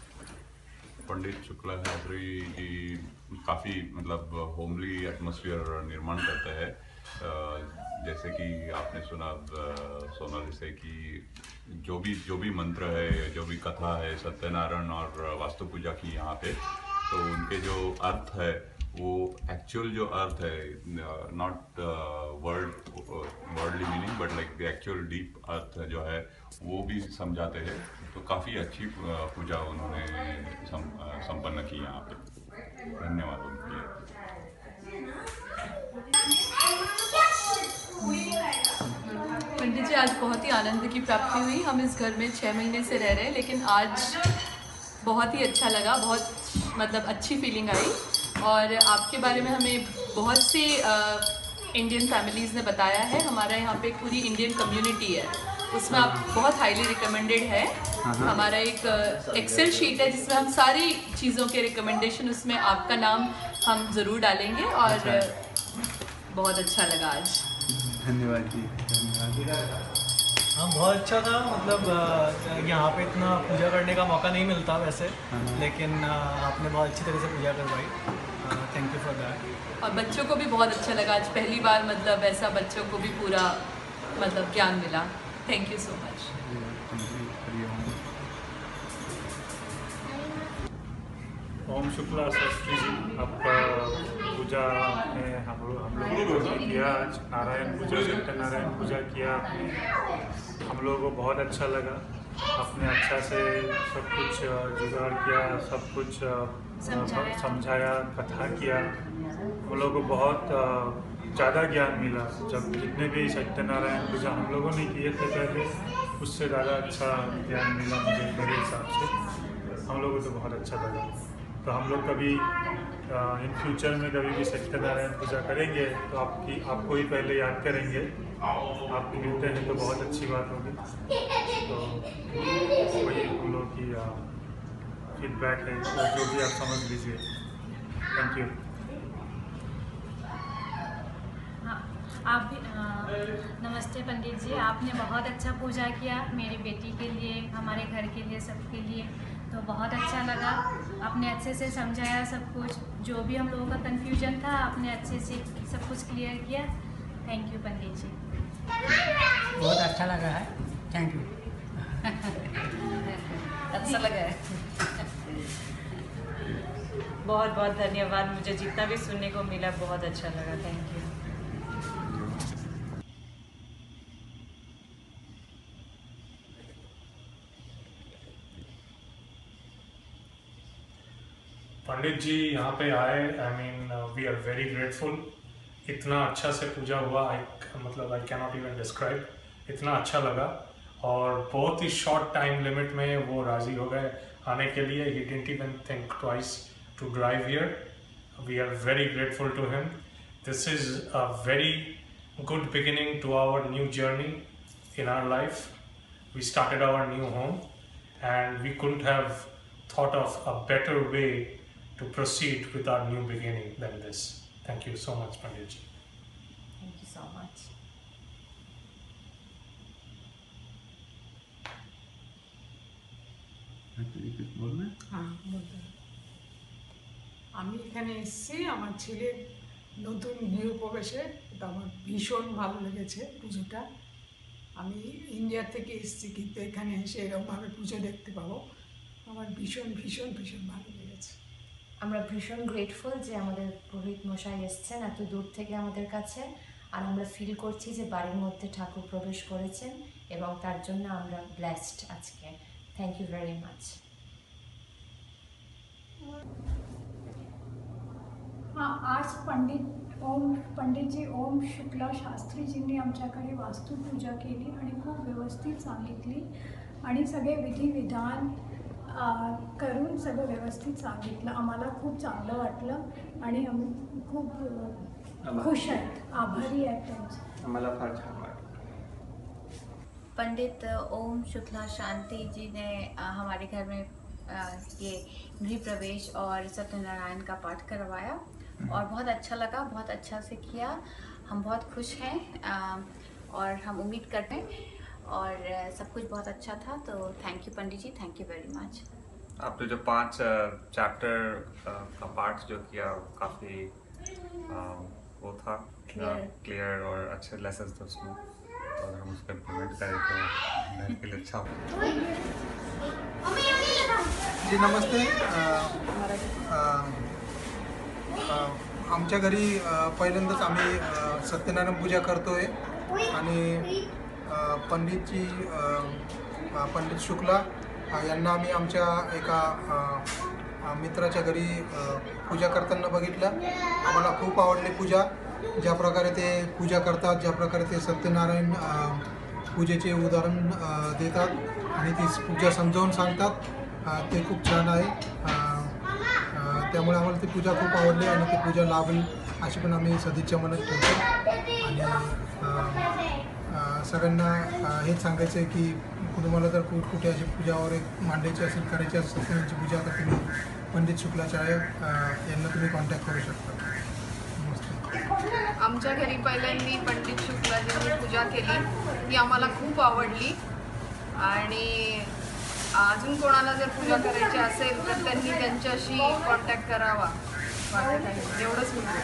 पंडित शुक्ला शास्त्री जी काफ़ी मतलब होमली एटमॉस्फेयर निर्माण करते हैं। जैसे कि आपने सुना सोनाली से कि जो भी मंत्र है, जो भी कथा है सत्यनारायण और वास्तु पूजा की यहाँ पे, तो उनके जो अर्थ है वो एक्चुअल जो अर्थ है, not worldly meaning but like the actual deep अर्थ जो है वो भी समझाते हैं। तो काफ़ी अच्छी पूजा उन्होंने संपन्न की यहाँ पे। धन्यवाद उनके लिए। पंडित जी, आज बहुत ही आनंद की प्राप्ति हुई। हम इस घर में 6 महीने से रह रहे हैं, लेकिन आज बहुत ही अच्छा लगा, बहुत मतलब अच्छी फीलिंग आई। और आपके बारे में हमें बहुत सी इंडियन फैमिलीज़ ने बताया है। हमारा यहाँ पे पूरी इंडियन कम्युनिटी है, उसमें आप बहुत हाईली रिकमेंडेड है। हमारा एक एक्सेल शीट है जिसमें हम सारी चीज़ों के रिकमेंडेशन, उसमें आपका नाम हम ज़रूर डालेंगे। और बहुत अच्छा लगा आज। धन्यवाद जी, धन्यवाद। हाँ, बहुत अच्छा था। मतलब यहाँ पे इतना पूजा करने का मौका नहीं मिलता वैसे, लेकिन आपने बहुत अच्छी तरह से पूजा करवाई। Thank you for that. और बच्चों को भी बहुत अच्छा लगा आज, पहली बार मतलब ऐसा बच्चों को भी पूरा मतलब ज्ञान मिला। Thank you so much. Om Shukla Shastri ji, आपका पूजा में हम लोगों को किया आज, नारायण पूजा, सत्यनारायण पूजा किया आपने। हम लोगों को बहुत अच्छा लगा। आपने अच्छा से सब कुछ जुगाड़ किया, सब कुछ समझाया, कथा किया। हम लोगों को बहुत ज़्यादा ज्ञान मिला। जब जितने भी सत्यनारायण पूजा हम लोगों ने किए थे पहले, उससे ज़्यादा अच्छा ज्ञान मिला मुझे, मेरे हिसाब से। हम लोगों को तो बहुत अच्छा लगा। तो हम लोग कभी इन फ्यूचर में कभी भी सत्यनारायण पूजा करेंगे तो आपको ही पहले याद करेंगे। आप मिलते हैं तो बहुत अच्छी बात होगी। तो वही हम लोग की फीडबैक है, तो जो भी आप समझ लीजिए। Thank you. आप भी नमस्ते पंडित जी, आपने बहुत अच्छा पूजा किया मेरी बेटी के लिए, हमारे घर के लिए, सबके लिए। तो बहुत अच्छा लगा। आपने अच्छे से समझाया सब कुछ, जो भी हम लोगों का कन्फ्यूजन था आपने अच्छे से सब कुछ क्लियर किया। Thank you Pandit ji. बहुत अच्छा लगा है। Thank you. अच्छा लगा है। बहुत बहुत धन्यवाद। मुझे जितना भी सुनने को मिला बहुत अच्छा लगा। Thank you. पंडित जी यहाँ पे आए, I mean we are very grateful. इतना अच्छा से पूजा हुआ, मतलब I can not even describe. इतना अच्छा लगा और बहुत ही शॉर्ट टाइम लिमिट में वो राज़ी हो गए आने के लिए। He didn't even think twice to drive here. We are very grateful to him. This is a very good beginning to our new journey in our life. We started our new home and we couldn't have thought of a better way to proceed with our new beginning than this. Thank you so much, Pandit ji. Thank you so much. আমি এখানে এসেছি আমার ছেলের নতুন গৃহপ্রবেশে, এটা আমার ভীষণ ভালো লেগেছে পুজোটা। আমি ইন্ডিয়া থেকে এসেছি কিন্তু এখানে এসে এরকমভাবে পুজো দেখতে পাবো আমার ভীষণ ভীষণ ভীষণ ভালো লেগেছে। আমরা ভীষণ গ্রেটফুল যে আমাদের পুরোহিত মশাই এসছেন এত দূর থেকে আমাদের কাছে, আর আমরা ফিল করছি যে বাড়ির মধ্যে ঠাকুর প্রবেশ করেছেন এবং তার জন্য আমরা ব্লেসড আজকে। Thank you very much. हाँ, आज पंडित जी ओम शुक्ला शास्त्री जींनी आमच्याकडे वास्तुपूजा केली आणि खूप व्यवस्थित सांगितली आणि सगळे विधिविधान करून सगळं व्यवस्थित सांगितलं. आम्हाला खूप चांगलं वाटलं आणि आम्ही खूप खुश आहेत, आभारी आहेत त्यांचे. आम्हाला फार छान वाटलं. पंडित ओम शुक्ला शांति जी ने हमारे घर में ये गृह प्रवेश और सत्यनारायण का पाठ करवाया और बहुत अच्छा लगा, बहुत अच्छा से किया. हम बहुत खुश हैं और हम उम्मीद करते हैं और सब कुछ बहुत अच्छा था. तो thank you Pandit ji, thank you very much. आपने जो 5 चैप्टर का पाठ जो किया काफ़ी वो था क्लियर और अच्छे लेसन थे उसमें, और हम उसको इम्प्लीमेंट करें तो मेरे के लिए अच्छा हो. जी नमस्ते. आमच्या घरी पहिल्यांदाच आम्ही सत्यनारायण पूजा करतोय आणि पंडितजी पंडित शुक्ला यांना आम्ही आमच्या एका मित्राच्या घरी पूजा करताना बघितलं. आम्हाला खूप आवडली पूजा, ज्या प्रकारे ते पूजा करतात, ज्या प्रकारे ते सत्यनारायण पूजेचे उदाहरण देतात आणि ती पूजा समजावून सांगतात, ते खूप छान आहे. त्यामुळे आम्हाला ती पूजा खूप आवडली आणि ती पूजा लाभेल अशी पण आम्ही सदिच्छा मनात ठेवतो. आणि सगळ्यांना हेच सांगायचं आहे की तुम्हाला जर कुठे अशी पूजा वगैरे मांडायची असेल, करायची असेल सत्यनारायणची पूजा, तर तुम्ही पंडित शुक्लाचार्य यांना तुम्ही कॉन्टॅक्ट करू शकता. आमच्या घरी पहिल्यांदा पंडित शुक्लाजींनी पूजा केली, ती आम्हाला खूप आवडली. आणि अजून कोणाला जर पूजा करायची असेल तर त्यांनी त्यांच्याशी कॉन्टॅक्ट करावा. एवढंच म्हणतो.